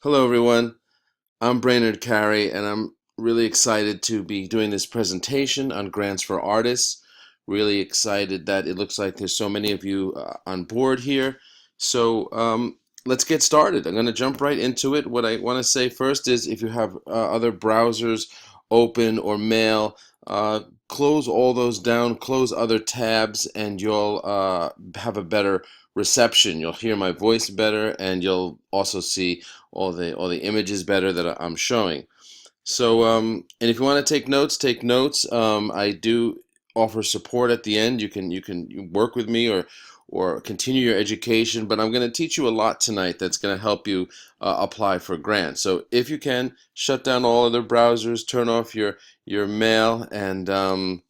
Hello, everyone. I'm Brainerd Carey, and I'm really excited to be doing this presentation on grants for artists. Really excited that it looks like there's so many of you on board here. So let's get started. I'm going to jump right into it. What I want to say first is if you have other browsers open or mail, close all those down, close other tabs, and you'll have a better reception. You'll hear my voice better, and you'll also see all the images better that I'm showing. And if you want to take notes, take notes. I do offer support at the end. You can work with me or continue your education. But I'm going to teach you a lot tonight that's going to help you apply for grants. So if you can, shut down all other browsers, turn off your mail, and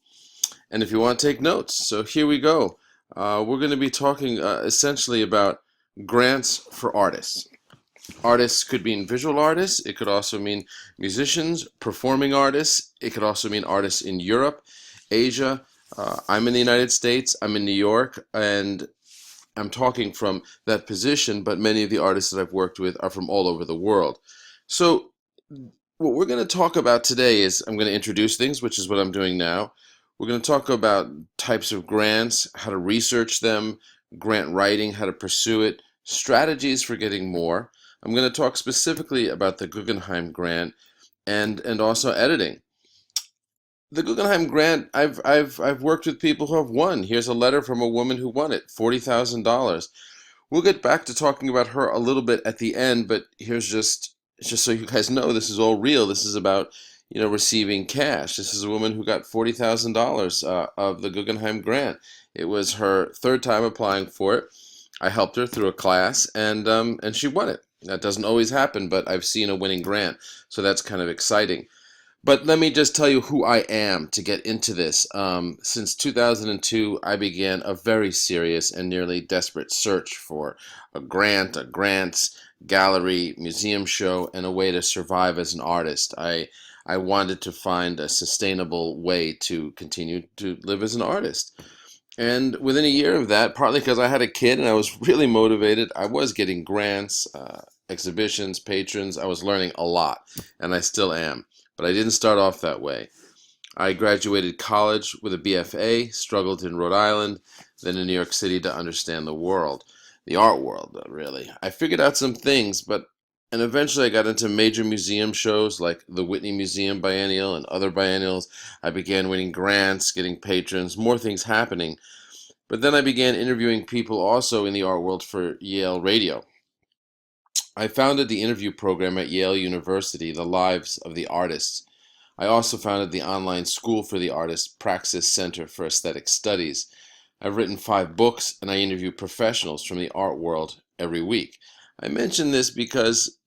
if you want to take notes. So here we go. We're going to be talking essentially about grants for artists. Artists could mean visual artists. It could also mean musicians, performing artists. It could also mean artists in Europe, Asia. I'm in the United States. I'm in New York, and I'm talking from that position, but many of the artists that I've worked with are from all over the world. So what we're going to talk about today is I'm going to introduce things, which is what I'm doing now. We're going to talk about types of grants, how to research them, grant writing, how to pursue it, strategies for getting more. I'm going to talk specifically about the Guggenheim grant and also editing. The Guggenheim grant, I've worked with people who have won. Here's a letter from a woman who won it, $40,000. We'll get back to talking about her a little bit at the end, but here's just so you guys know this is all real. This is about, receiving cash. This is a woman who got $40,000 of the Guggenheim grant. It was her third time applying for it. I helped her through a class, and she won it. That doesn't always happen, but I've seen a winning grant, so that's kind of exciting. But let me just tell you who I am to get into this. Since 2002, I began a very serious and nearly desperate search for a grant, a grants, gallery, museum show, and a way to survive as an artist. I wanted to find a sustainable way to continue to live as an artist. And within a year of that, partly because I had a kid and I was really motivated, I was getting grants, exhibitions, patrons. I was learning a lot, and I still am. But I didn't start off that way. I graduated college with a BFA, struggled in Rhode Island, then in New York City to understand the world, the art world, really. I figured out some things, and eventually I got into major museum shows like the Whitney Museum Biennial and other biennials. I began winning grants, getting patrons, more things happening. But then I began interviewing people also in the art world for Yale Radio. I founded the interview program at Yale University, The Lives of the Artists. I also founded the online school for the artists, Praxis Center for Aesthetic Studies. I've written 5 books, and I interview professionals from the art world every week. I mention this because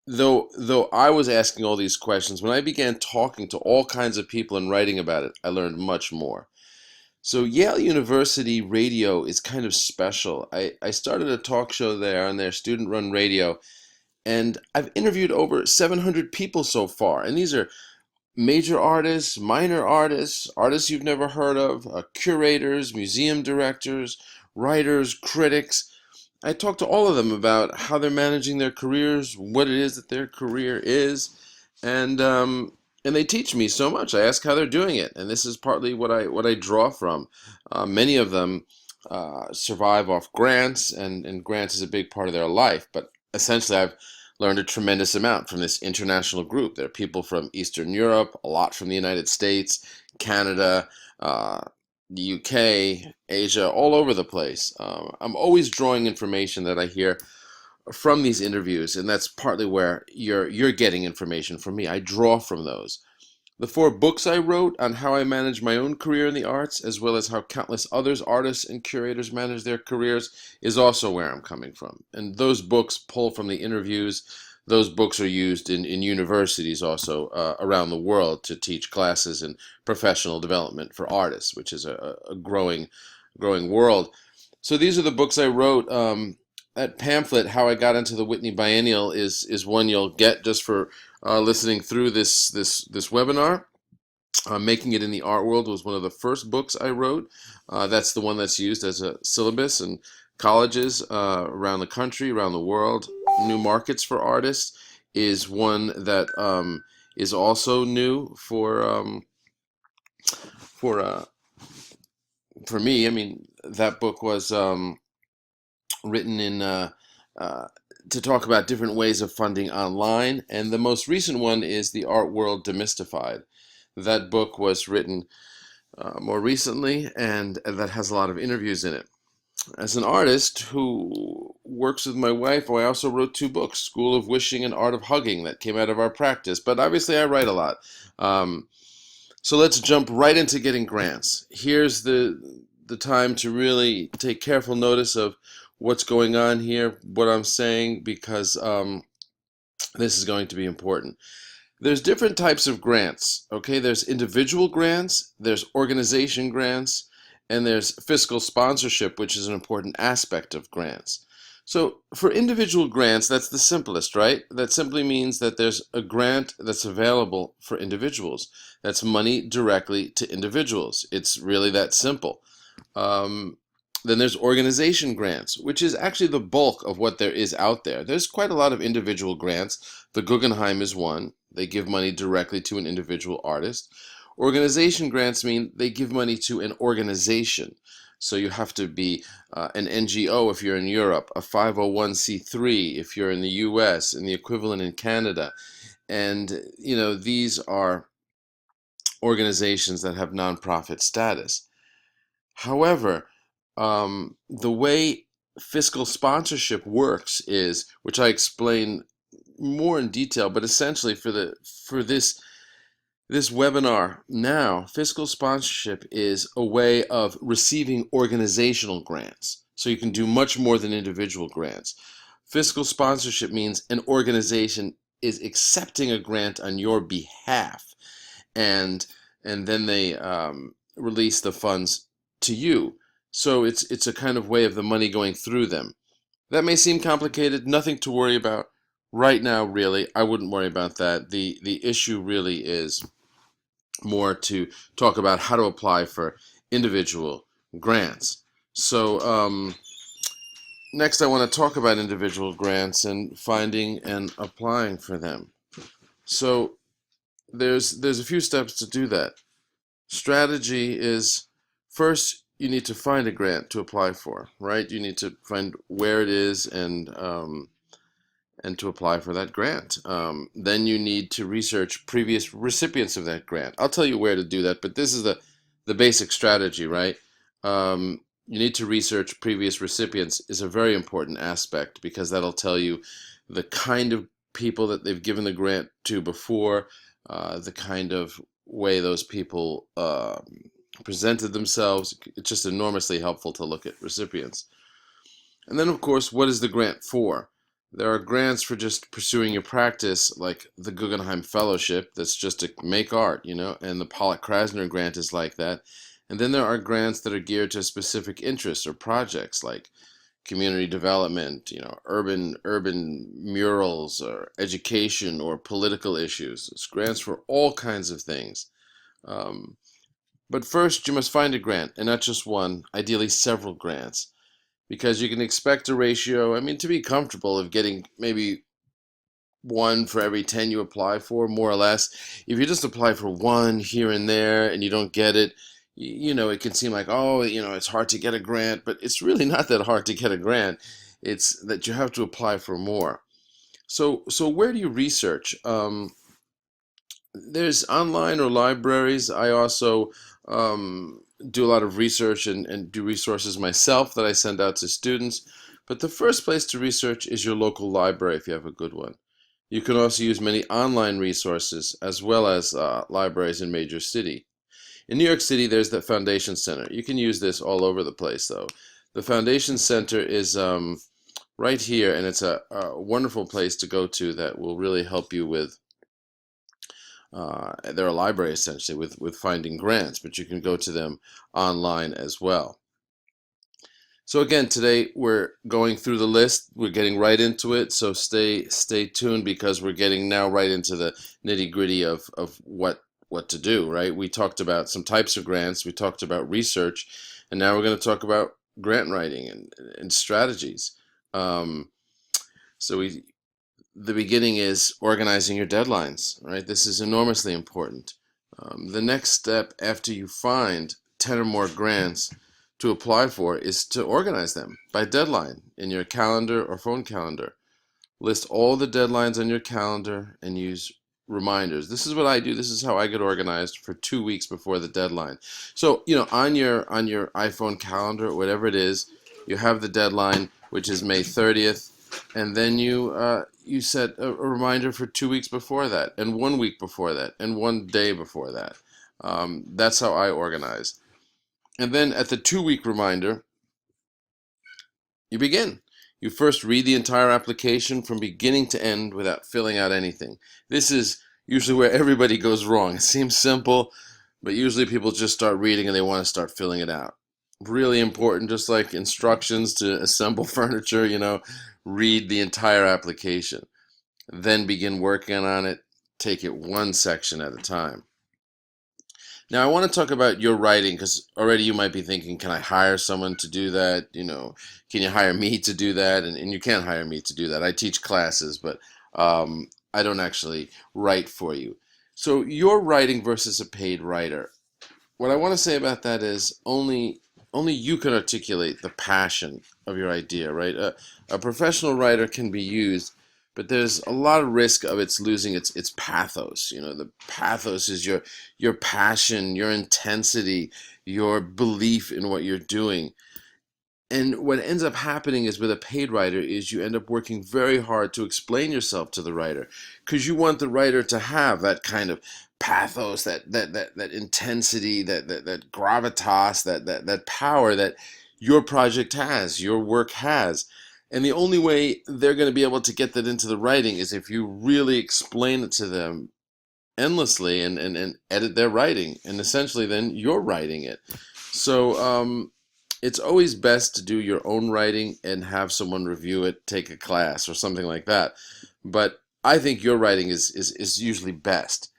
though I was asking all these questions, when I began talking to all kinds of people and writing about it, I learned much more. So Yale University Radio is kind of special. I started a talk show there on their student-run radio, and I've interviewed over 700 people so far. And these are major artists, minor artists, artists you've never heard of, curators, museum directors, writers, critics. I talked to all of them about how they're managing their careers, what it is that their career is, and and they teach me so much. I ask how they're doing it, and this is partly what I draw from. Many of them survive off grants, and grants is a big part of their life. But essentially, I've learned a tremendous amount from this international group. There are people from Eastern Europe, a lot from the United States, Canada, the UK, Asia, all over the place. I'm always drawing information that I hear from these interviews, and that's partly where you're getting information from me. I draw from those. The 4 books I wrote on how I manage my own career in the arts, as well as how countless others, artists and curators manage their careers, is also where I'm coming from. And those books pull from the interviews. Those books are used in universities also around the world to teach classes in professional development for artists, which is a growing world. So these are the books I wrote. That pamphlet, How I Got into the Whitney Biennial, is one you'll get just for listening through this webinar. Making It in the Art World was one of the first books I wrote. That's the one that's used as a syllabus in colleges around the country, around the world. new markets for artists is one that is also new for for me. I mean, that book was written in uh, to talk about different ways of funding online, and the most recent one is The Art World Demystified. That book was written more recently, and that has a lot of interviews in it. As an artist who works with my wife, I also wrote two books, School of Wishing and Art of Hugging, that came out of our practice. But obviously, I write a lot. Um, so let's jump right into getting grants. Here's the time to really take careful notice of what's going on here, what I'm saying, because this is going to be important. There's different types of grants, okay? There's individual grants, there's organization grants, and there's fiscal sponsorship, which is an important aspect of grants. So for individual grants, that's the simplest, right? That simply means that there's a grant that's available for individuals. That's money directly to individuals. It's really that simple. Um, then there's organization grants, which is actually the bulk of what there is out there. There's quite a lot of individual grants. The Guggenheim is one. They give money directly to an individual artist. Organization grants mean they give money to an organization. So you have to be an NGO if you're in Europe, a 501c3 if you're in the US, and the equivalent in Canada. And, you know, these are organizations that have nonprofit status. However, the way fiscal sponsorship works is, which I explain more in detail, but essentially for this webinar now, fiscal sponsorship is a way of receiving organizational grants. So you can do much more than individual grants. Fiscal sponsorship means an organization is accepting a grant on your behalf, and then they release the funds to you. So it's a kind of way of the money going through them. That may seem complicated, nothing to worry about right now, really. I wouldn't worry about that. The issue really is more to talk about how to apply for individual grants. So next I want to talk about individual grants and finding and applying for them. So there's a few steps to do that. Strategy is, first you need to find a grant to apply for, right? You need to find where it is and to apply for that grant. Then you need to research previous recipients of that grant. I'll tell you where to do that, but this is the basic strategy, right? You need to research previous recipients is a very important aspect, because that'll tell you the kind of people that they've given the grant to before, the kind of way those people presented themselves. It's just enormously helpful to look at recipients. And then, of course, what is the grant for? There are grants for just pursuing your practice, like the Guggenheim Fellowship, that's just to make art, you know, and the Pollock Krasner grant is like that. And then there are grants that are geared to specific interests or projects, like community development, you know, urban murals, or education, or political issues. It's grants for all kinds of things. Um, but first, you must find a grant, and not just one, ideally several grants, because you can expect a ratio, I mean, to be comfortable, of getting maybe one for every 10 you apply for, more or less. If you just apply for one here and there and you don't get it, you know, it can seem like, oh, you know, it's hard to get a grant, but it's really not that hard to get a grant. It's that you have to apply for more. So where do you research? There's online or libraries. I also do a lot of research and do resources myself that I send out to students. But the first place to research is your local library if you have a good one. You can also use many online resources as well as libraries in major city. In New York City, there's the Foundation Center. You can use this all over the place, though. The Foundation Center is right here, and it's a wonderful place to go to that will really help you with they're a library essentially with finding grants, but you can go to them online as well. So again, today we're going through the list. We're getting right into it, so stay tuned, because we're getting now right into the nitty-gritty of what to do, right? We talked about some types of grants, we talked about research, and now we're going to talk about grant writing and strategies. So the beginning is organizing your deadlines, right? This is enormously important. The next step after you find 10 or more grants to apply for is to organize them by deadline in your calendar or phone calendar. List all the deadlines on your calendar and use reminders. This is what I do. This is how I get organized for 2 weeks before the deadline. So, on your iPhone calendar, whatever it is, you have the deadline, which is May 30th, and then you set a reminder for 2 weeks before that, and 1 week before that, and one day before that. That's how I organize. And then at the 2 week reminder, you begin. You first read the entire application from beginning to end without filling out anything. This is usually where everybody goes wrong. It seems simple, but usually people just start reading and they want to start filling it out. Really important, just like instructions to assemble furniture, read the entire application. Then begin working on it. Take it one section at a time. Now, I want to talk about your writing because already you might be thinking, can I hire someone to do that? Can you hire me to do that? And you can't hire me to do that. I teach classes, but I don't actually write for you. So, your writing versus a paid writer. What I want to say about that is only you can articulate the passion of your idea, right? A professional writer can be used, but there's a lot of risk of its losing its pathos. The pathos is your passion, your intensity, your belief in what you're doing. And what ends up happening is with a paid writer is you end up working very hard to explain yourself to the writer because you want the writer to have that kind of pathos, that intensity, that gravitas, that power that your project has, your work has. And the only way they're going to be able to get that into the writing is if you really explain it to them endlessly and edit their writing. And essentially then you're writing it. So it's always best to do your own writing and have someone review it, take a class or something like that. But I think your writing is usually best.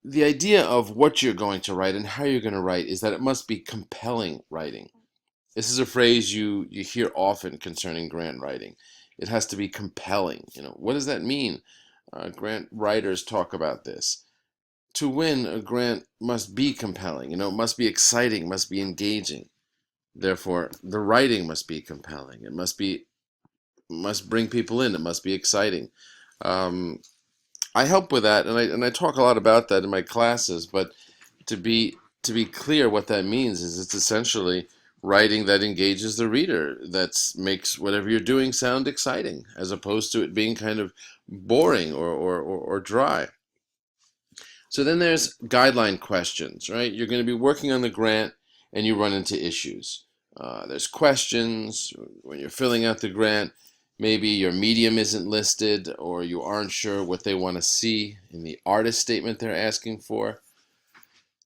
The idea of what you're going to write and how you're going to write is that it must be compelling writing. This is a phrase you hear often concerning grant writing. It has to be compelling. What does that mean? Grant writers talk about this. To win a grant must be compelling. It must be exciting, must be engaging. Therefore, the writing must be compelling. It must bring people in. It must be exciting. I help with that, and I talk a lot about that in my classes. But to be clear, what that means is it's essentially writing that engages the reader, that makes whatever you're doing sound exciting, as opposed to it being kind of boring or dry. So then there's guideline questions, right? You're going to be working on the grant and you run into issues. There's questions when you're filling out the grant. Maybe your medium isn't listed or you aren't sure what they want to see in the artist statement they're asking for.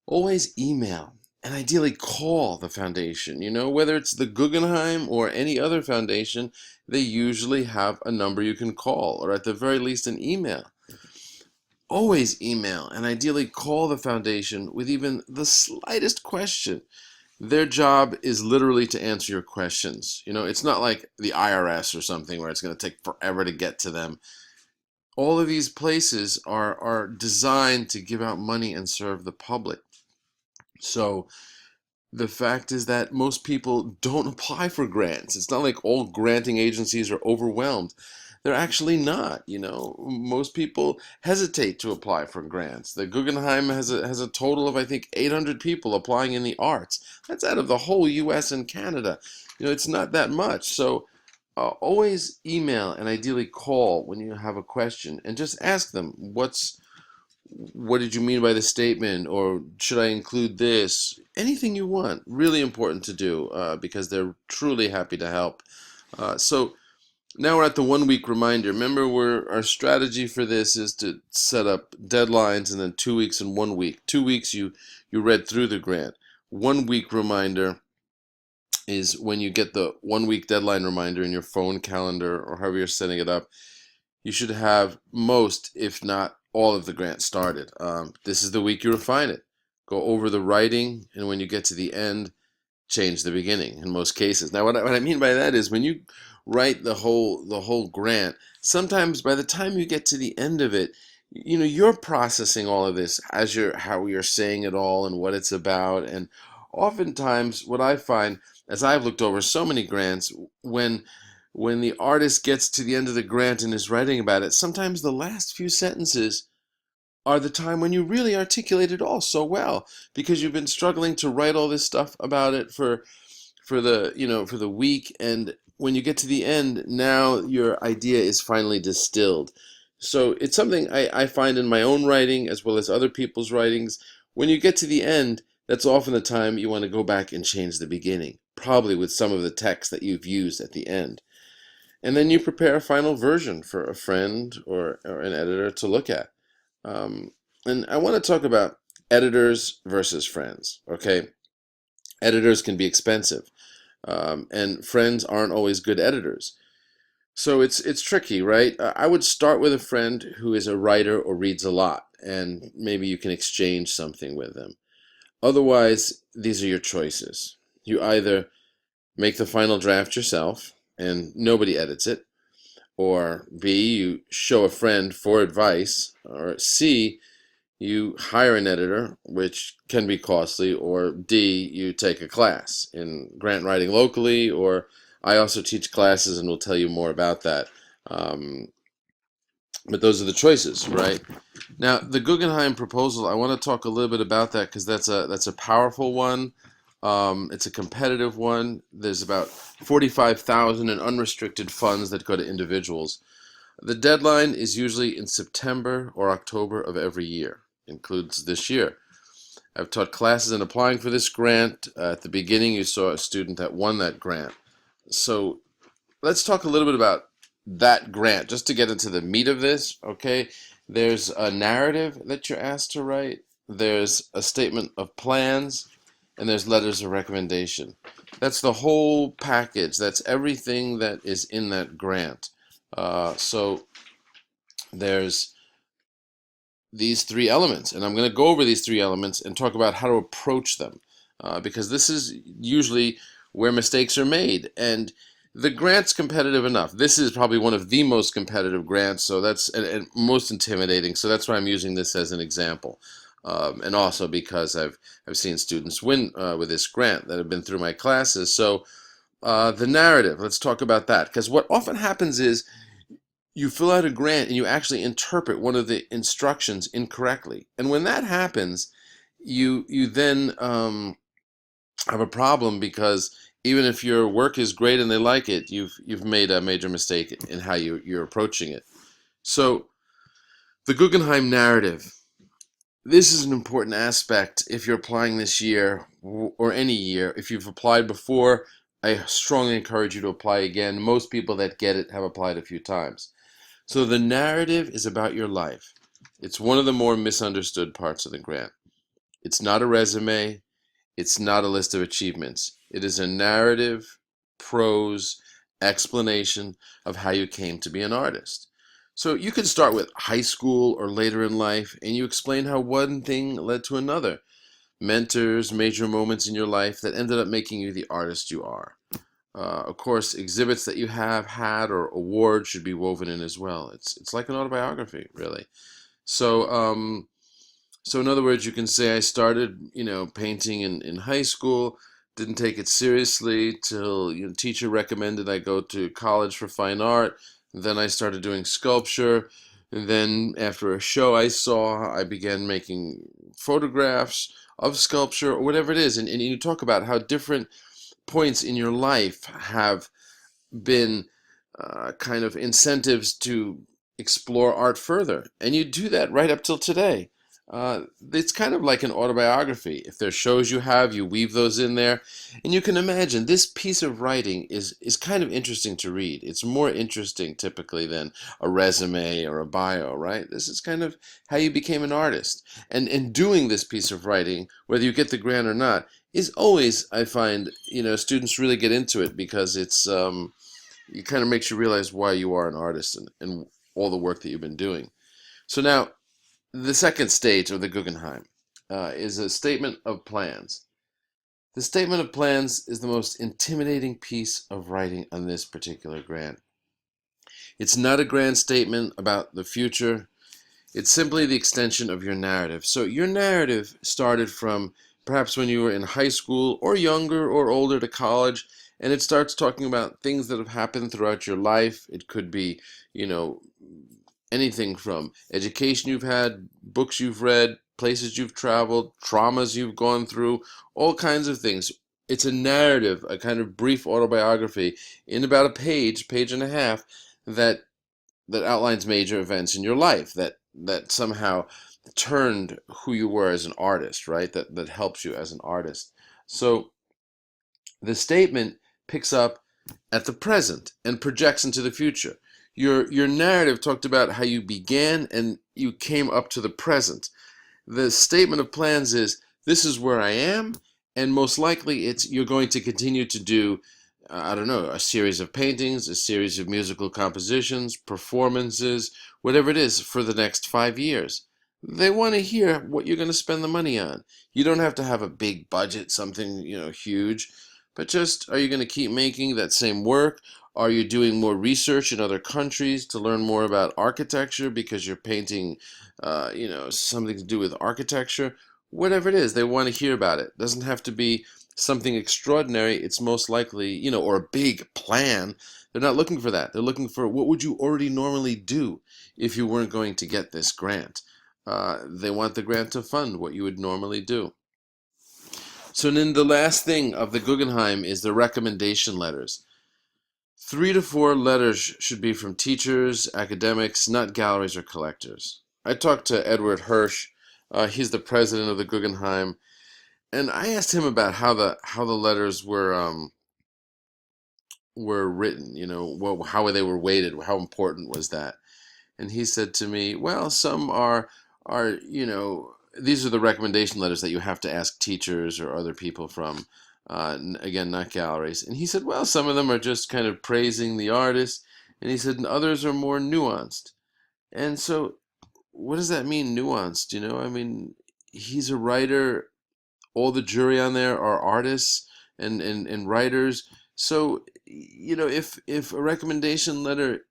Always email and ideally call the foundation. Whether it's the Guggenheim or any other foundation, they usually have a number you can call or at the very least an email. Always email and ideally call the foundation with even the slightest question. Their job is literally to answer your questions. It's not like the IRS or something where it's going to take forever to get to them. All of these places are designed to give out money and serve the public. So the fact is that most people don't apply for grants. It's not like all granting agencies are overwhelmed. They're actually not. Most people hesitate to apply for grants. The Guggenheim has a total of, I think, 800 people applying in the arts. That's out of the whole U.S. and Canada. It's not that much. So always email and ideally call when you have a question and just ask them, what did you mean by the statement? Or should I include this? Anything you want. Really important to do because they're truly happy to help. So now we're at the 1 week reminder. Remember, our strategy for this is to set up deadlines and then 2 weeks and 1 week. 2 weeks you read through the grant. 1 week reminder is when you get the 1 week deadline reminder in your phone calendar or however you're setting it up. You should have most, if not all of the grant started. This is the week you refine it. Go over the writing, and when you get to the end, change the beginning in most cases. Now, what I mean by that is when you write the whole grant, sometimes by the time you get to the end of it, you're processing all of this as you're how you're saying it all and what it's about. And oftentimes, what I find as I've looked over so many grants, when when the artist gets to the end of the grant and is writing about it, sometimes the last few sentences are the time when you really articulate it all so well because you've been struggling to write all this stuff about it for the week, and when you get to the end, now your idea is finally distilled. So it's something I find in my own writing as well as other people's writings. When you get to the end, that's often the time you want to go back and change the beginning, probably with some of the text that you've used at the end. And then you prepare a final version for a friend or an editor to look at. Um, and I want to talk about editors versus friends. Okay, editors can be expensive, and friends aren't always good editors. So it's tricky, right? I would start with a friend who is a writer or reads a lot, and maybe you can exchange something with them. Otherwise, these are your choices. You either make the final draft yourself, and nobody edits it, or B, you show a friend for advice, or C, you hire an editor, which can be costly, or D, you take a class in grant writing locally, or I also teach classes and will tell you more about that. Um, but those are the choices, right? Now, the Guggenheim proposal, I want to talk a little bit about that because that's a powerful one. It's a competitive one. There's about 45,000 in unrestricted funds that go to individuals. The deadline is usually in September or October of every year, includes this year. I've taught classes in applying for this grant. At the beginning, you saw a student that won that grant. So let's talk a little bit about that grant, just to get into the meat of this, okay? There's a narrative that you're asked to write, there's a statement of plans, and there's letters of recommendation. That's the whole package. That's everything that is in that grant. So there's these three elements, and I'm going to go over these three elements and talk about how to approach them, because this is usually where mistakes are made. And the grant's competitive enough. This is probably one of the most competitive grants, so that's and most intimidating. So that's why I'm using this as an example, and also because I've seen students win with this grant that have been through my classes. So the narrative. Let's talk about that, because what often happens is you fill out a grant and you actually interpret one of the instructions incorrectly. And when that happens, you then have a problem because even if your work is great and they like it, you've made a major mistake in how you're approaching it. So the Guggenheim narrative. This is an important aspect if you're applying this year or any year. If you've applied before, I strongly encourage you to apply again. Most people that get it have applied a few times. So the narrative is about your life. It's one of the more misunderstood parts of the grant. It's not a resume. It's not a list of achievements. It is a narrative, prose, explanation of how you came to be an artist. So you can start with high school or later in life, and you explain how one thing led to another. Mentors, major moments in your life that ended up making you the artist you are. Of course, exhibits that you have had or awards should be woven in as well. It's like an autobiography, really. So so in other words, you can say I started, painting in high school, didn't take it seriously till teacher recommended I go to college for fine art. Then I started doing sculpture. And then after a show I saw, I began making photographs of sculpture or whatever it is. And you talk about how different points in your life have been kind of incentives to explore art further. And you do that right up till today. It's kind of like an autobiography. If there's shows you have, you weave those in there. And you can imagine this piece of writing is kind of interesting to read. It's more interesting typically than a resume or a bio, right? This is kind of how you became an artist. And in doing this piece of writing, whether you get the grant or not, is always, I find, students really get into it because it kind of makes you realize why you are an artist and all the work that you've been doing. So now, the second stage of the Guggenheim is a statement of plans. The statement of plans is the most intimidating piece of writing on this particular grant. It's not a grand statement about the future. It's simply the extension of your narrative. So your narrative started from perhaps when you were in high school or younger or older to college, and it starts talking about things that have happened throughout your life. It could be, you know, anything from education you've had, books you've read, places you've traveled, traumas you've gone through, all kinds of things. It's a narrative, a kind of brief autobiography in about a page, page and a half, that outlines major events in your life that somehow turned who you were as an artist, right? That helps you as an artist. So the statement picks up at the present and projects into the future. Your narrative talked about how you began and you came up to the present. The statement of plans is, this is where I am, and most likely it's you're going to continue to do, I don't know, a series of paintings, a series of musical compositions, performances, whatever it is for the next 5 years. They want to hear what you're going to spend the money on. You don't have to have a big budget, something, huge, but just, are you going to keep making that same work? Are you doing more research in other countries to learn more about architecture because you're painting, something to do with architecture? Whatever it is, they want to hear about it. It doesn't have to be something extraordinary. It's most likely, or a big plan. They're not looking for that. They're looking for, what would you already normally do if you weren't going to get this grant? They want the grant to fund what you would normally do. So then the last thing of the Guggenheim is the recommendation letters. 3 to 4 letters should be from teachers, academics, not galleries or collectors. I talked to Edward Hirsch. He's the president of the Guggenheim, and I asked him about how the letters were written. How they were weighted. How important was that? And he said to me, well, some are these are the recommendation letters that you have to ask teachers or other people from. Again, not galleries. And he said, well, some of them are just kind of praising the artist. And he said, and others are more nuanced. And so, what does that mean, nuanced? I mean, he's a writer. All the jury on there are artists and writers. So, if a recommendation letter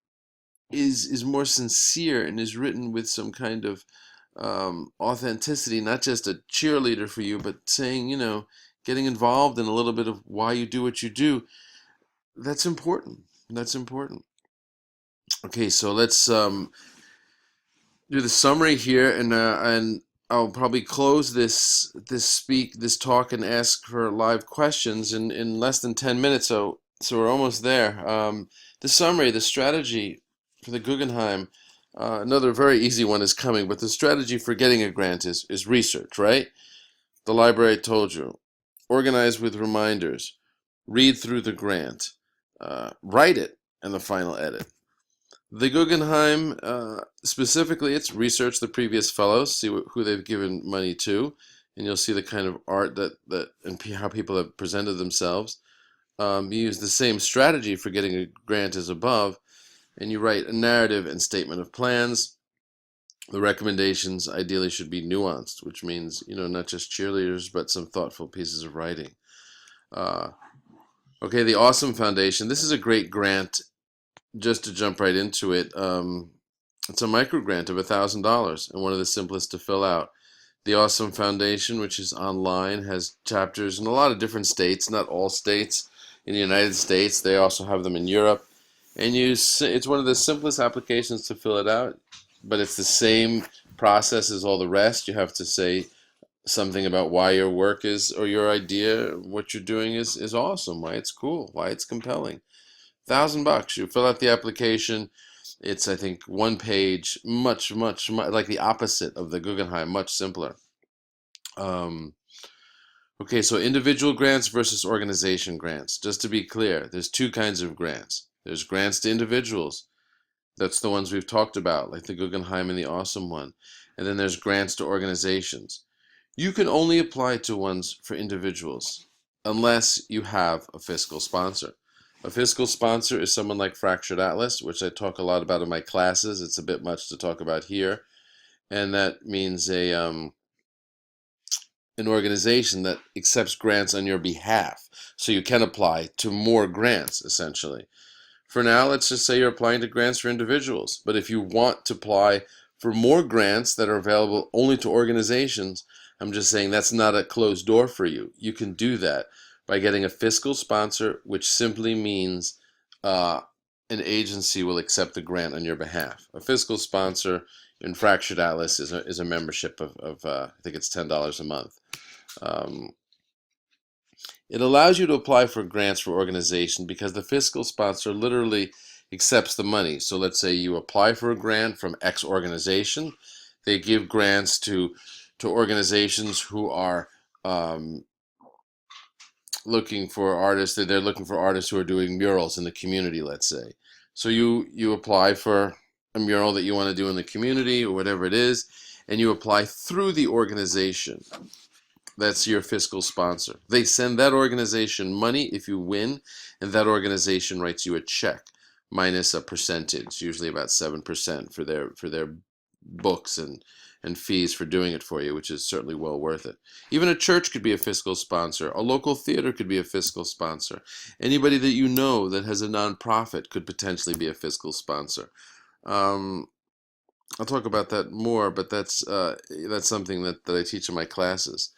is more sincere and is written with some kind of authenticity, not just a cheerleader for you, but saying, getting involved in a little bit of why you do what you do, that's important. That's important. Okay, so let's do the summary here, and I'll probably close this talk and ask for live questions in less than 10 minutes. So we're almost there. The summary, the strategy for the Guggenheim. Another very easy one is coming, but the strategy for getting a grant is research, right? The library told you. Organize with reminders. Read through the grant. Write it and the final edit. The Guggenheim, specifically, it's research the previous fellows, see who they've given money to, and you'll see the kind of art that and how people have presented themselves. You use the same strategy for getting a grant as above, and you write a narrative and statement of plans. The recommendations ideally should be nuanced, which means, not just cheerleaders, but some thoughtful pieces of writing. Okay, the Awesome Foundation. This is a great grant. Just to jump right into it, it's a micro grant of $1,000 and one of the simplest to fill out. The Awesome Foundation, which is online, has chapters in a lot of different states, not all states. In the United States, they also have them in Europe. And it's one of the simplest applications to fill it out, but it's the same process as all the rest. You have to say something about why your work is, or your idea, what you're doing is awesome, why it's cool, why it's compelling. $1,000. You fill out the application. It's, I think, one page, much like the opposite of the Guggenheim, much simpler. Okay, so individual grants versus organization grants. Just to be clear, there's two kinds of grants. There's grants to individuals. That's the ones we've talked about, like the Guggenheim and the Awesome one. And then there's grants to organizations. You can only apply to ones for individuals unless you have a fiscal sponsor. A fiscal sponsor is someone like Fractured Atlas, which I talk a lot about in my classes. It's a bit much to talk about here. And that means an organization that accepts grants on your behalf, so you can apply to more grants, essentially. For now, let's just say you're applying to grants for individuals. But if you want to apply for more grants that are available only to organizations, I'm just saying that's not a closed door for you. You can do that by getting a fiscal sponsor, which simply means an agency will accept the grant on your behalf. A fiscal sponsor in Fractured Atlas is a membership of I think it's $10 a month. Um, it allows you to apply for grants for organization because the fiscal sponsor literally accepts the money. So let's say you apply for a grant from X organization. They give grants to organizations who are looking for artists. They're looking for artists who are doing murals in the community, let's say. So you apply for a mural that you want to do in the community or whatever it is, and you apply through the organization. That's your fiscal sponsor. They send that organization money if you win, and that organization writes you a check minus a percentage, usually about 7% for their books and fees for doing it for you, which is certainly well worth it. Even a church could be a fiscal sponsor. A local theater could be a fiscal sponsor. Anybody that you know that has a nonprofit could potentially be a fiscal sponsor. I'll talk about that more, but that's something that I teach in my classes.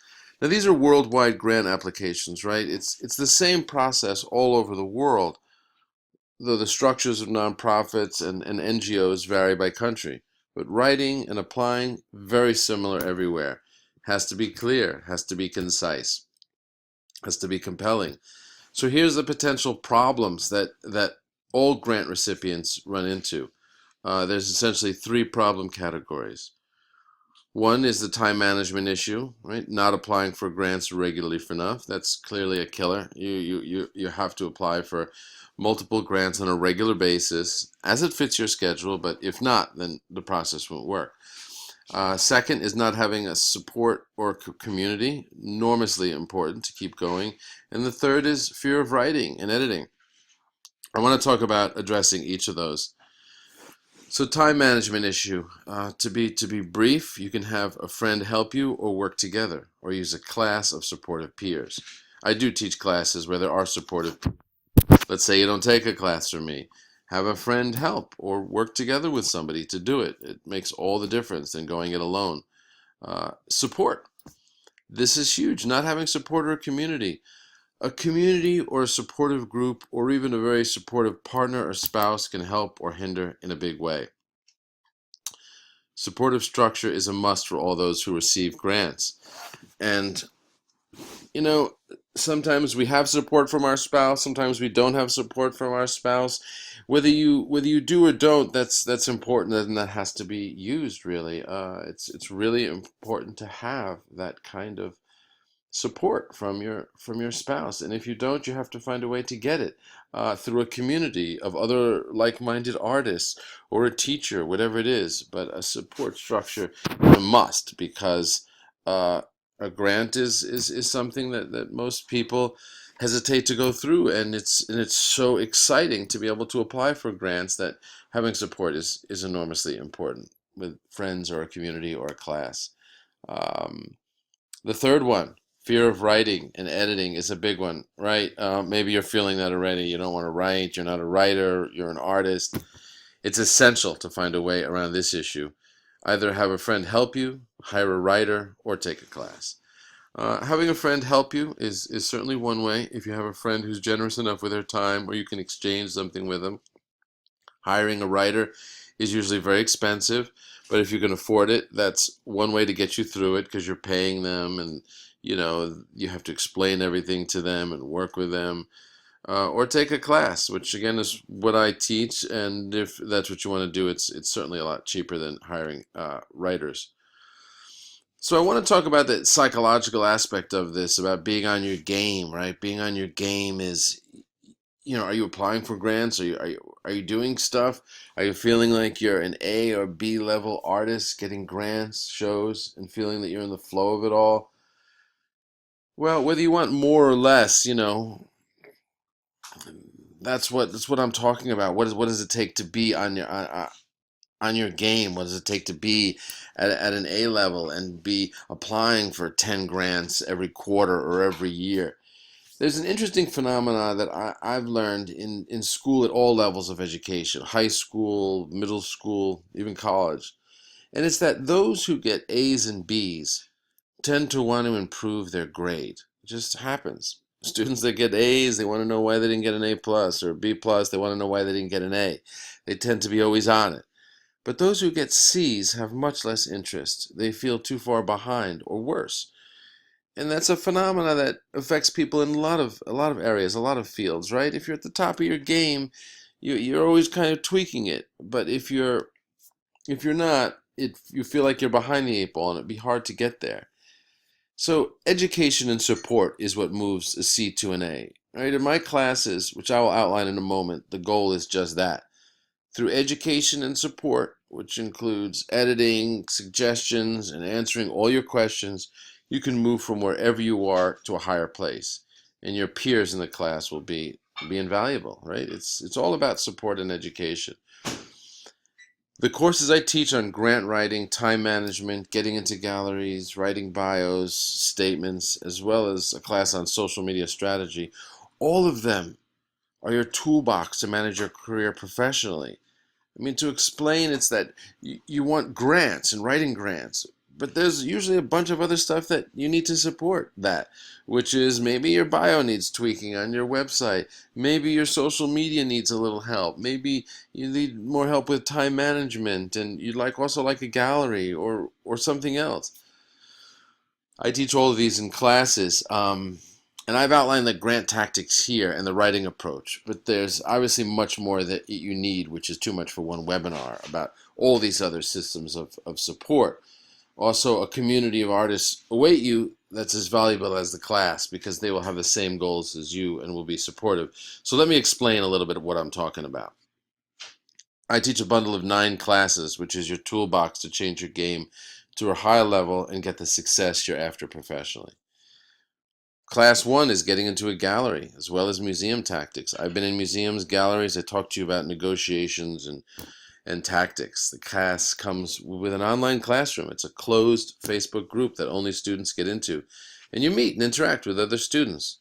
Now these are worldwide grant applications, right? It's the same process all over the world, though the structures of nonprofits and NGOs vary by country. But writing and applying, very similar everywhere. Has to be clear, has to be concise, has to be compelling. So here's the potential problems that all grant recipients run into. There's essentially three problem categories. One is the time management issue, right? Not applying for grants regularly enough. That's clearly a killer. You have to apply for multiple grants on a regular basis as it fits your schedule, but if not, then the process won't work. Second is not having a support or community, enormously important to keep going. And the third is fear of writing and editing. I want to talk about addressing each of those. So time management issue. To be brief, you can have a friend help you or work together or use a class of supportive peers. I do teach classes where there are supportive peers. Let's say you don't take a class from me. Have a friend help or work together with somebody to do it. It makes all the difference than going it alone. Support. This is huge. Not having support or a community. A community or a supportive group or even a very supportive partner or spouse can help or hinder in a big way. Supportive structure is a must for all those who receive grants. And, you know, sometimes we have support from our spouse, sometimes we don't have support from our spouse. Whether you do or don't, that's important, and that has to be used really. It's really important to have that kind of support from your spouse, and if you don't, you have to find a way to get it through a community of other like-minded artists or a teacher, whatever it is. But a support structure is a must because a grant is something that most people hesitate to go through, and it's so exciting to be able to apply for grants that having support is enormously important with friends or a community or a class. Um, the third one, fear of writing and editing, is a big one, right? Maybe you're feeling that already. You don't want to write, you're not a writer, you're an artist. It's essential to find a way around this issue. Either have a friend help you, hire a writer, or take a class. Having a friend help you is certainly one way. If you have a friend who's generous enough with their time, or you can exchange something with them. Hiring a writer is usually very expensive, but if you can afford it, that's one way to get you through it because you're paying them and you have to explain everything to them and work with them. Or take a class, which again is what I teach, and if that's what you want to do, it's certainly a lot cheaper than hiring writers. So I want to talk about the psychological aspect of this, about being on your game, right? Being on your game is, are you applying for grants? Are you doing stuff? Are you feeling like you're an A or B level artist, getting grants, shows, and feeling that you're in the flow of it all? Well, whether you want more or less, that's what I'm talking about. What does it take to be on your on your game. What does it take to be at an A level and be applying for 10 grants every quarter or every year? There's an interesting phenomena that I've learned in school at all levels of education, high school, middle school, even college. And it's that those who get A's and B's tend to want to improve their grade. It just happens. Students that get A's, they want to know why they didn't get an A plus or a B plus. They want to know why they didn't get an A. They tend to be always on it. But those who get C's have much less interest. They feel too far behind or worse. And that's a phenomena that affects people in a lot of areas, a lot of fields, right? If you're at the top of your game, you're always kind of tweaking it. But if you're not, you feel like you're behind the eight ball, and it'd be hard to get there. So education and support is what moves a C to an A. Right? In my classes, which I will outline in a moment, the goal is just that. Through education and support, which includes editing, suggestions, and answering all your questions, you can move from wherever you are to a higher place. And your peers in the class will be invaluable, right? It's all about support and education. The courses I teach on grant writing, time management, getting into galleries, writing bios, statements, as well as a class on social media strategy, all of them are your toolbox to manage your career professionally. I mean, to explain, it's that you want grants and writing grants, but there's usually a bunch of other stuff that you need to support that, which is maybe your bio needs tweaking on your website. Maybe your social media needs a little help. Maybe you need more help with time management and you'd also like a gallery or something else. I teach all of these in classes. And I've outlined the grant tactics here and the writing approach, but there's obviously much more that you need, which is too much for one webinar, about all these other systems of support. Also, a community of artists await you that's as valuable as the class because they will have the same goals as you and will be supportive. So let me explain a little bit of what I'm talking about. I teach a bundle of 9 classes, which is your toolbox to change your game to a higher level and get the success you're after professionally. Class 1 is getting into a gallery, as well as museum tactics. I've been in museums, galleries. I talked to you about negotiations and tactics. The class comes with an online classroom. It's a closed Facebook group that only students get into. And you meet and interact with other students.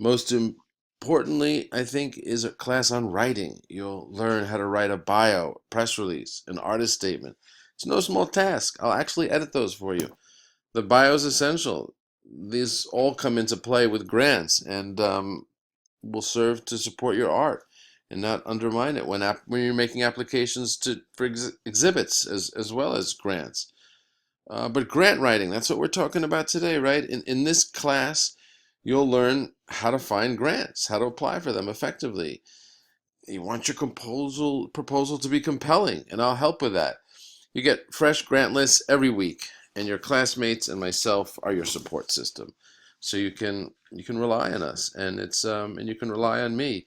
Most importantly, I think, is a class on writing. You'll learn how to write a bio, press release, an artist statement. It's no small task. I'll actually edit those for you. The bio is essential. These all come into play with grants and will serve to support your art and not undermine it when you're making applications for exhibits as well as grants. But grant writing, that's what we're talking about today, right? In this class, you'll learn how to find grants, how to apply for them effectively. You want your proposal to be compelling, and I'll help with that. You get fresh grant lists every week, and your classmates and myself are your support system. So you can rely on us, and you can rely on me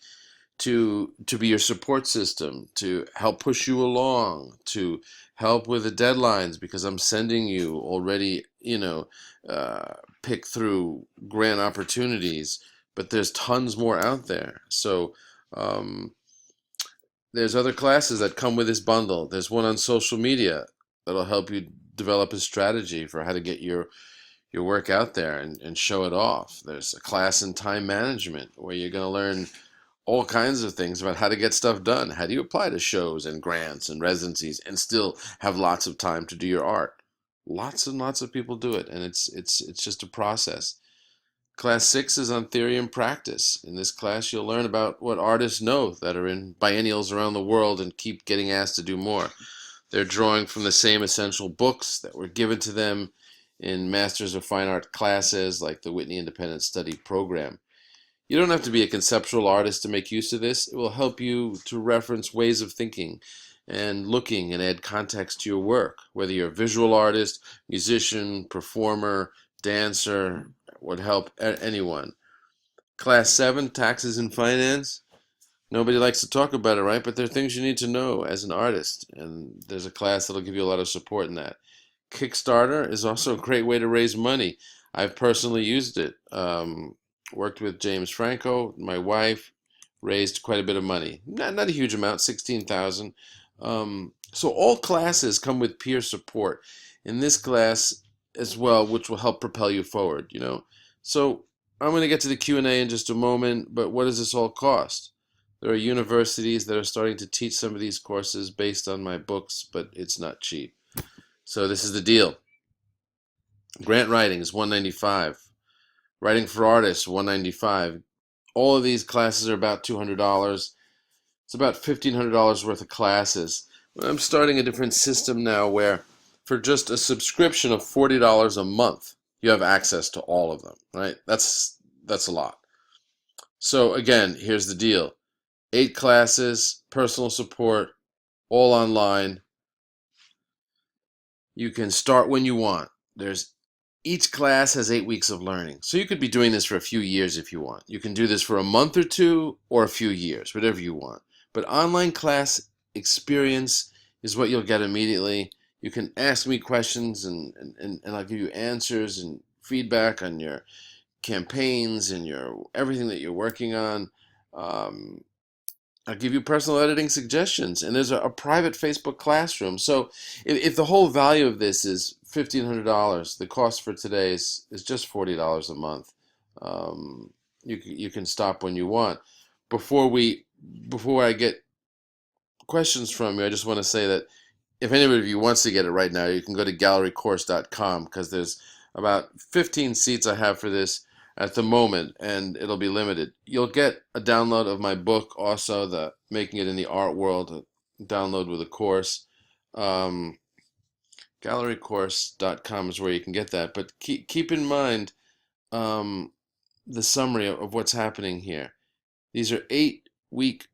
to be your support system, to help push you along, to help with the deadlines because I'm sending you already, pick through grant opportunities, but there's tons more out there. So um, there's other classes that come with this bundle. There's one on social media that'll help you develop a strategy for how to get your work out there and show it off. There's a class in time management where you're going to learn all kinds of things about how to get stuff done. How do you apply to shows and grants and residencies and still have lots of time to do your art? Lots and lots of people do it, and it's just a process. Class 6 is on theory and practice. In this class, you'll learn about what artists know that are in biennials around the world and keep getting asked to do more. They're drawing from the same essential books that were given to them in Masters of Fine Art classes like the Whitney Independent Study Program. You don't have to be a conceptual artist to make use of this. It will help you to reference ways of thinking and looking and add context to your work, whether you're a visual artist, musician, performer, dancer, would help anyone. Class 7, taxes and finance. Nobody likes to talk about it, right? But there are things you need to know as an artist, and there's a class that'll give you a lot of support in that. Kickstarter is also a great way to raise money. I've personally used it. Worked with James Franco, my wife, raised quite a bit of money. Not a huge amount, 16,000. So all classes come with peer support. In this class as well, which will help propel you forward, you know. So I'm going to get to the Q&A in just a moment, but what does this all cost? There are universities that are starting to teach some of these courses based on my books, but it's not cheap. So this is the deal. Grant writing is $195. Writing for artists, $195. All of these classes are about $200. It's about $1,500 worth of classes. I'm starting a different system now where for just a subscription of $40 a month, you have access to all of them, right? That's a lot. So again, here's the deal. 8 classes, personal support, all online. You can start when you want. Each class has 8 weeks of learning. So you could be doing this for a few years if you want. You can do this for a month or two or a few years, whatever you want. But online class experience is what you'll get immediately. You can ask me questions and I'll give you answers and feedback on your campaigns and your everything that you're working on. I'll give you personal editing suggestions, and there's a private Facebook classroom. So if the whole value of this is $1,500, the cost for today is just $40 a month. You can stop when you want. Before I get questions from you, I just want to say that if anybody of you wants to get it right now, you can go to gallerycourse.com because there's about 15 seats I have for this at the moment, and it'll be limited. You'll get a download of my book, also the Making It in the Art World, a download with a course. Gallerycourse.com is where you can get that. But keep in mind the summary of what's happening here. These are 8-week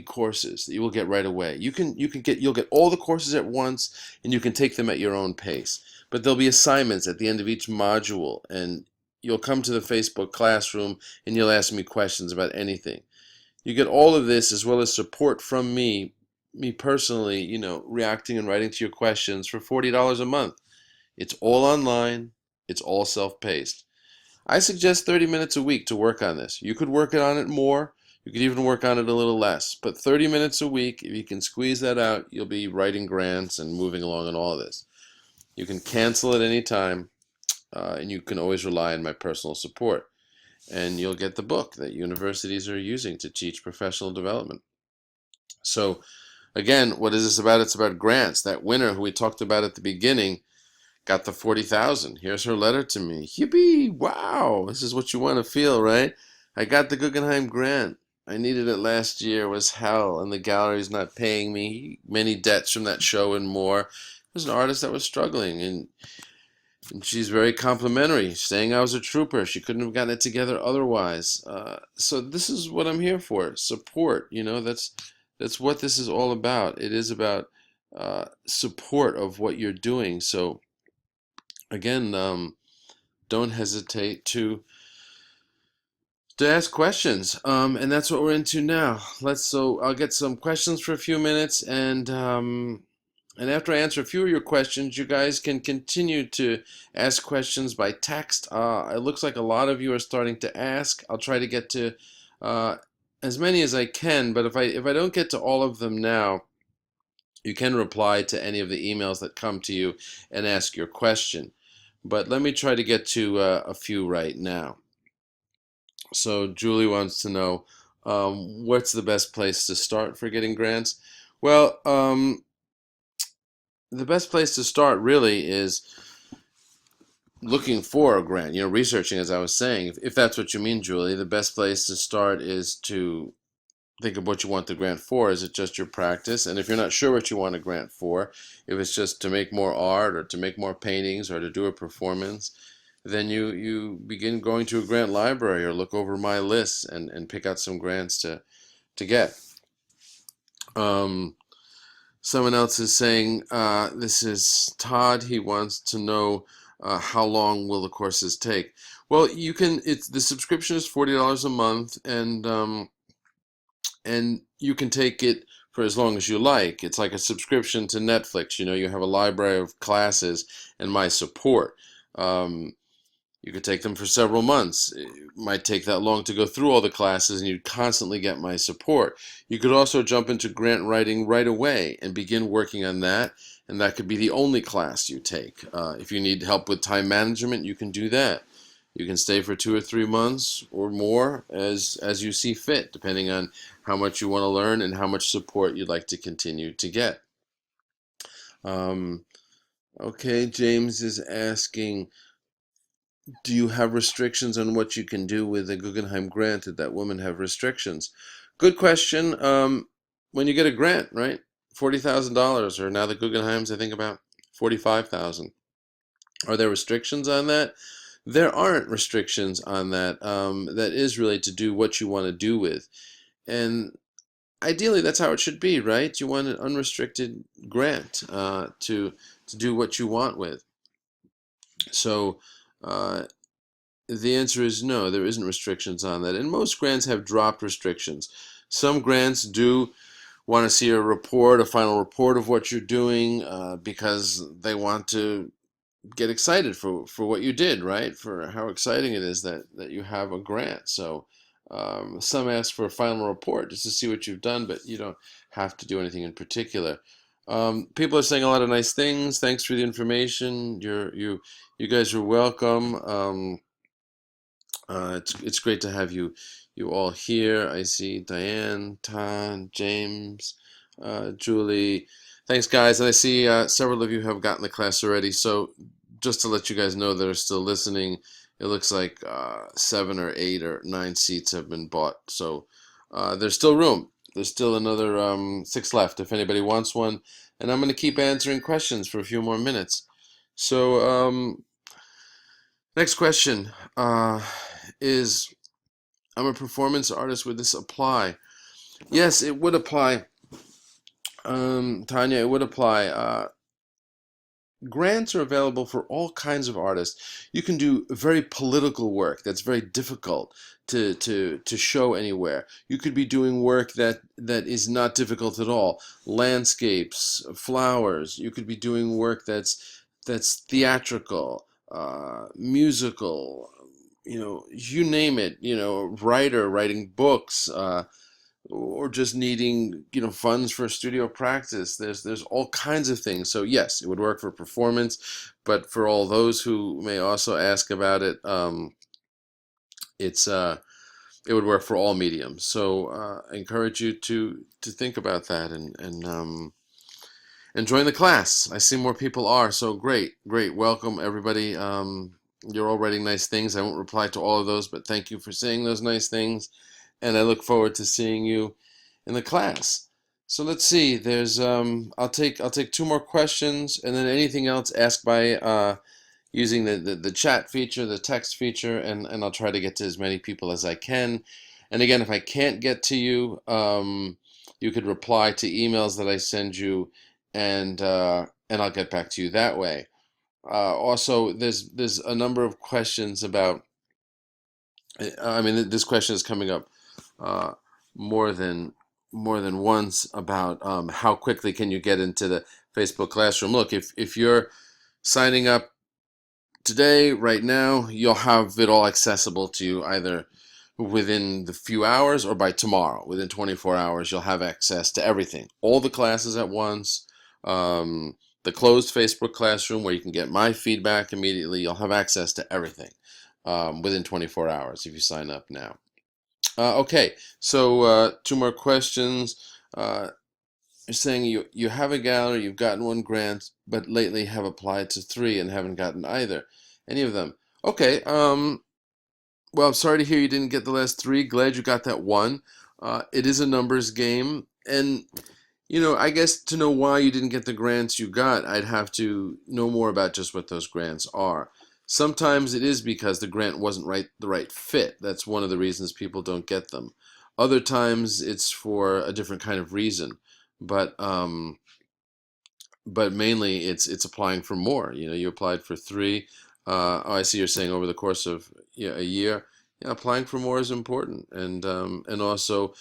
courses that you will get right away. You'll get all the courses at once, and you can take them at your own pace. But there'll be assignments at the end of each module, and you'll come to the Facebook classroom and you'll ask me questions about anything. You get all of this as well as support from me personally, you know, reacting and writing to your questions for $40 a month. It's all online. It's all self-paced. I suggest 30 minutes a week to work on this. You could work on it more. You could even work on it a little less. But 30 minutes a week, if you can squeeze that out, you'll be writing grants and moving along in all of this. You can cancel at any time. And you can always rely on my personal support. And you'll get the book that universities are using to teach professional development. So, again, what is this about? It's about grants. That winner who we talked about at the beginning got the 40,000. Here's her letter to me. Yippee! Wow! This is what you want to feel, right? I got the Guggenheim grant. I needed it last year. It was hell, and the gallery's not paying me. Many debts from that show and more. It was an artist that was struggling, and she's very complimentary, saying I was a trooper. She couldn't have gotten it together otherwise. So this is what I'm here for. Support. You know, that's what this is all about. It is about support of what you're doing. So again, don't hesitate to ask questions. And that's what we're into now. So I'll get some questions for a few minutes, and after I answer a few of your questions, you guys can continue to ask questions by text. It looks like a lot of you are starting to ask. I'll try to get to as many as I can, but if I don't get to all of them now, you can reply to any of the emails that come to you and ask your question. But let me try to get to a few right now. So Julie wants to know, what's the best place to start for getting grants? Well, the best place to start really is looking for a grant, you know, researching, as I was saying. If that's what you mean, Julie, the best place to start is to think of what you want the grant for. Is it just your practice? And if you're not sure what you want a grant for, if it's just to make more art or to make more paintings or to do a performance, then you begin going to a grant library or look over my list and pick out some grants to get. Someone else is saying, this is Todd. He wants to know how long will the courses take. Well, the subscription is $40 a month, and you can take it for as long as you like. It's like a subscription to Netflix. You know, you have a library of classes and my support. You You could take them for several months. It might take that long to go through all the classes, and you'd constantly get my support. You could also jump into grant writing right away and begin working on that, and that could be the only class you take. If you need help with time management, you can do that. You can stay for 2 or 3 months or more as you see fit, depending on how much you want to learn and how much support you'd like to continue to get. Okay, James is asking, do you have restrictions on what you can do with the Guggenheim grant? Did that woman have restrictions? Good question. When you get a grant, right? $40,000, or now the Guggenheim's, I think, about 45,000. Are there restrictions on that? There aren't restrictions on that. That is really to do what you want to do with. And ideally, that's how it should be, right? You want an unrestricted grant to do what you want with. So the answer is no, there isn't restrictions on that. And most grants have dropped restrictions. Some grants do want to see a report, a final report of what you're doing, because they want to get excited for what you did, right? For how exciting it is that you have a grant. So some ask for a final report just to see what you've done, but you don't have to do anything in particular. People are saying a lot of nice things. Thanks for the information. You guys are welcome. It's great to have you all here. I see Diane, Todd, James, Julie. Thanks, guys. And I see several of you have gotten the class already. So just to let you guys know that are still listening, it looks like 7 or 8 or 9 seats have been bought. So there's still room. There's still another 6 left if anybody wants one. And I'm going to keep answering questions for a few more minutes. So next question is, I'm a performance artist. Would this apply? Yes, it would apply. Tanya, it would apply. Grants are available for all kinds of artists. You can do very political work that's very difficult to show anywhere. You could be doing work that is not difficult at all. Landscapes, flowers. You could be doing work that's theatrical, musical, you name it, writing books, or just needing, funds for studio practice. There's all kinds of things. So yes, it would work for performance, but for all those who may also ask about it, it would work for all mediums. So I encourage you to think about that and join the class. I see more people are, so great. Welcome everybody. You're all writing nice things. I won't reply to all of those, but thank you for saying those nice things. And I look forward to seeing you in the class. So let's see. There's I'll take 2 more questions, and then anything else asked by using the chat feature, the text feature, and I'll try to get to as many people as I can. And again, if I can't get to you, you could reply to emails that I send you, and I'll get back to you that way. Also, there's a number of questions about. I mean, this question is coming up more than once about how quickly can you get into the Facebook Classroom. Look, if you're signing up today, right now, you'll have it all accessible to you either within the few hours or by tomorrow. Within 24 hours, you'll have access to everything, all the classes at once. The closed Facebook Classroom where you can get my feedback immediately. You'll have access to everything within 24 hours if you sign up now. Okay, so 2 more questions. You're saying you have a gallery, you've gotten 1 grant, but lately have applied to 3 and haven't gotten any of them. Okay, well, I'm sorry to hear you didn't get the last 3. Glad you got that 1. It is a numbers game, and I guess to know why you didn't get the grants you got, I'd have to know more about just what those grants are. Sometimes it is because the grant wasn't the right fit. That's one of the reasons people don't get them. Other times it's for a different kind of reason, but mainly it's applying for more. You applied for 3. I see you're saying over the course of a year. Yeah, applying for more is important, and also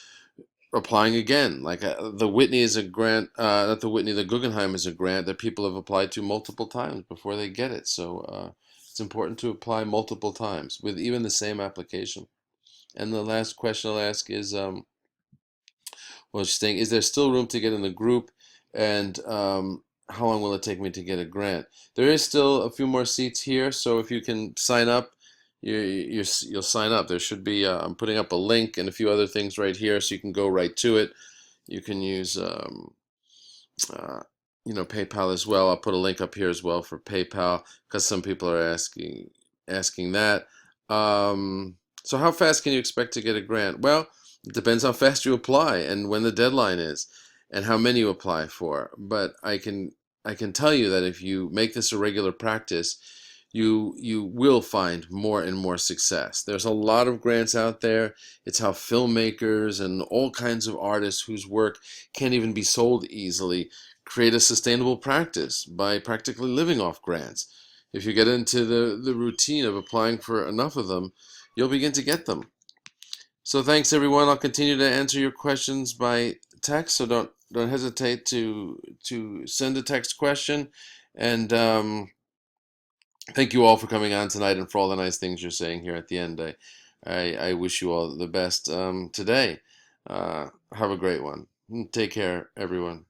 applying again. Like the Whitney is a grant, not the Whitney, the Guggenheim is a grant that people have applied to multiple times before they get it. So It's important to apply multiple times with even the same application. And the last question I'll ask is, well, just saying, is there still room to get in the group? And how long will it take me to get a grant? There is still a few more seats here, so if you can sign up, you'll sign up. There should be, I'm putting up a link and a few other things right here, so you can go right to it. You can use, uh, PayPal as well. I'll put a link up here as well for PayPal because some people are asking that. So how fast can you expect to get a grant? Well, it depends how fast you apply and when the deadline is and how many you apply for. But I can tell you that if you make this a regular practice, you will find more and more success. There's a lot of grants out there. It's how filmmakers and all kinds of artists whose work can't even be sold easily create a sustainable practice by practically living off grants. If you get into the routine of applying for enough of them, you'll begin to get them. So thanks everyone. I'll continue to answer your questions by text, so don't hesitate to send a text question. And thank you all for coming on tonight and for all the nice things you're saying here at the end. I wish you all the best today. Have a great one. Take care, everyone.